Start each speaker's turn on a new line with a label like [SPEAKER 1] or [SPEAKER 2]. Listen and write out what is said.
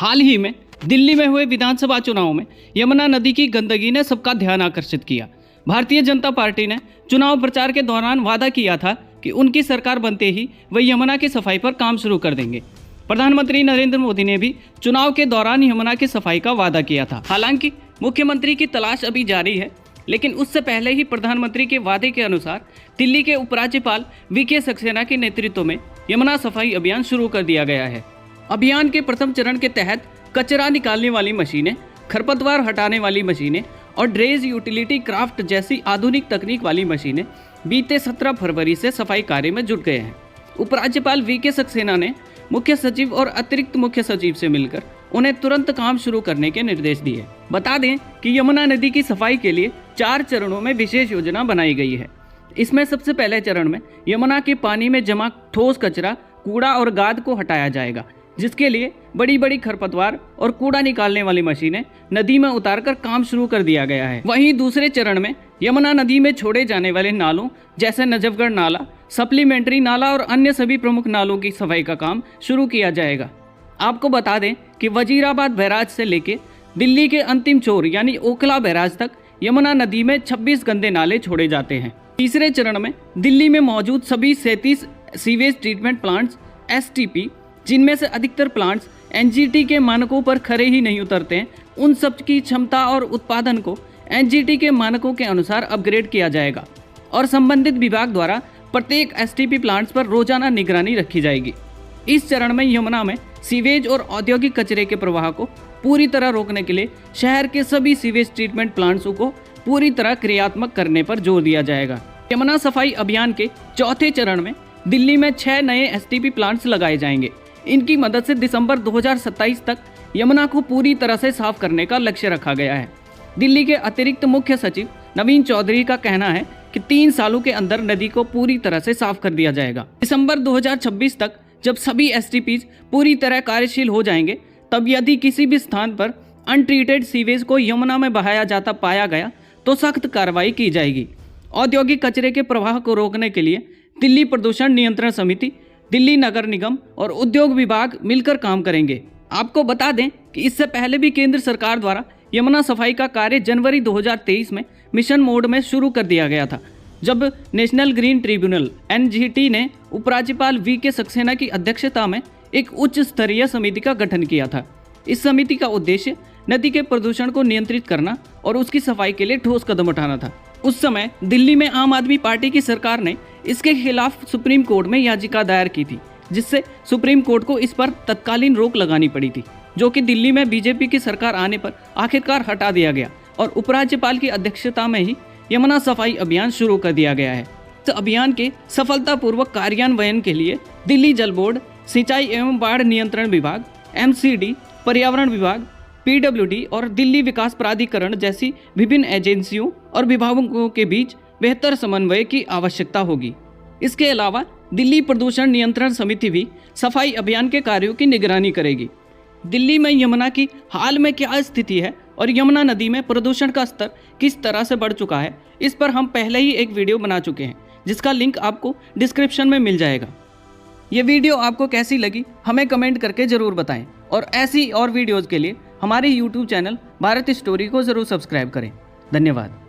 [SPEAKER 1] हाल ही में दिल्ली में हुए विधानसभा चुनाव में यमुना नदी की गंदगी ने सबका ध्यान आकर्षित किया। भारतीय जनता पार्टी ने चुनाव प्रचार के दौरान वादा किया था कि उनकी सरकार बनते ही वह यमुना की सफाई पर काम शुरू कर देंगे। प्रधानमंत्री नरेंद्र मोदी ने भी चुनाव के दौरान यमुना की सफाई का वादा किया था। हालांकि मुख्यमंत्री की तलाश अभी जारी है, लेकिन उससे पहले ही प्रधानमंत्री के वादे के अनुसार दिल्ली के उपराज्यपाल वीके सक्सेना के नेतृत्व में यमुना सफाई अभियान शुरू कर दिया गया है। अभियान के प्रथम चरण के तहत कचरा निकालने वाली मशीनें, खरपतवार हटाने वाली मशीनें और ड्रेज यूटिलिटी क्राफ्ट जैसी आधुनिक तकनीक वाली मशीनें बीते 17 फरवरी से सफाई कार्य में जुट गए हैं। उपराज्यपाल वीके सक्सेना ने मुख्य सचिव और अतिरिक्त मुख्य सचिव से मिलकर उन्हें तुरंत काम शुरू करने के निर्देश दिए। बता दें कि यमुना नदी की सफाई के लिए 4 चरणों में विशेष योजना बनाई गई है। इसमें सबसे पहले चरण में यमुना के पानी में जमा ठोस कचरा, कूड़ा और गाद को हटाया जाएगा, जिसके लिए बड़ी बड़ी खरपतवार और कूड़ा निकालने वाली मशीनें नदी में उतारकर काम शुरू कर दिया गया है। वहीं दूसरे चरण में यमुना नदी में छोड़े जाने वाले नालों जैसे नजफगढ़ नाला, सप्लीमेंट्री नाला और अन्य सभी प्रमुख नालों की सफाई का काम शुरू किया जाएगा। आपको बता दें कि वजीराबाद बैराज से लेकर दिल्ली के अंतिम छोर यानी ओखला बैराज तक यमुना नदी में 26 गंदे नाले छोड़े जाते हैं। तीसरे चरण में दिल्ली में मौजूद सभी 37 सीवेज ट्रीटमेंट प्लांट्स STP, जिनमें से अधिकतर प्लांट्स NGT के मानकों पर खरे ही नहीं उतरते हैं, उन सब की क्षमता और उत्पादन को NGT के मानकों के अनुसार अपग्रेड किया जाएगा और संबंधित विभाग द्वारा प्रत्येक STP प्लांट्स पर रोजाना निगरानी रखी जाएगी। इस चरण में यमुना में सीवेज और औद्योगिक कचरे के प्रवाह को पूरी तरह रोकने के लिए शहर के सभी सीवेज ट्रीटमेंट प्लांट्स को पूरी तरह क्रियात्मक करने पर जोर दिया जाएगा। यमुना सफाई अभियान के चौथे चरण में दिल्ली में 6 नए STP प्लांट्स लगाए जाएंगे। इनकी मदद से दिसंबर 2027 तक यमुना को पूरी तरह से साफ करने का लक्ष्य रखा गया है। दिल्ली के अतिरिक्त मुख्य सचिव नवीन चौधरी का कहना है कि 3 सालों के अंदर नदी को पूरी तरह से साफ कर दिया जाएगा। दिसंबर 2026 तक जब सभी STPs पूरी तरह कार्यशील हो जाएंगे, तब यदि किसी भी स्थान पर अनट्रीटेड सीवेज को यमुना में बहाया जाता पाया गया तो सख्त कार्रवाई की जाएगी। औद्योगिक कचरे के प्रवाह को रोकने के लिए दिल्ली प्रदूषण नियंत्रण समिति, दिल्ली नगर निगम और उद्योग विभाग मिलकर काम करेंगे। आपको बता दें कि इससे पहले भी केंद्र सरकार द्वारा यमुना सफाई का कार्य जनवरी 2023 में मिशन मोड में शुरू कर दिया गया था, जब नेशनल ग्रीन ट्रिब्यूनल NGT ने उपराज्यपाल वीके सक्सेना की अध्यक्षता में एक उच्च स्तरीय समिति का गठन किया था। इस समिति का उद्देश्य नदी के प्रदूषण को नियंत्रित करना और उसकी सफाई के लिए ठोस कदम उठाना था। उस समय दिल्ली में आम आदमी पार्टी की सरकार ने इसके खिलाफ सुप्रीम कोर्ट में याचिका दायर की थी, जिससे सुप्रीम कोर्ट को इस पर तत्कालीन रोक लगानी पड़ी थी, जो कि दिल्ली में बीजेपी की सरकार आने पर आखिरकार हटा दिया गया और उपराज्यपाल की अध्यक्षता में ही यमुना सफाई अभियान शुरू कर दिया गया है। इस अभियान के सफलतापूर्वक कार्यान्वयन के लिए दिल्ली जल बोर्ड, सिंचाई एवं बाढ़ नियंत्रण विभाग, MCD, पर्यावरण विभाग, PWD और दिल्ली विकास प्राधिकरण जैसी विभिन्न एजेंसियों और विभागों के बीच बेहतर समन्वय की आवश्यकता होगी। इसके अलावा दिल्ली प्रदूषण नियंत्रण समिति भी सफाई अभियान के कार्यों की निगरानी करेगी। दिल्ली में यमुना की हाल में क्या स्थिति है और यमुना नदी में प्रदूषण का स्तर किस तरह से बढ़ चुका है, इस पर हम पहले ही एक वीडियो बना चुके हैं, जिसका लिंक आपको डिस्क्रिप्शन में मिल जाएगा। ये वीडियो आपको कैसी लगी हमें कमेंट करके ज़रूर बताएं और ऐसी और वीडियोज़ के लिए हमारे YouTube चैनल भारत स्टोरी को ज़रूर सब्सक्राइब करें। धन्यवाद।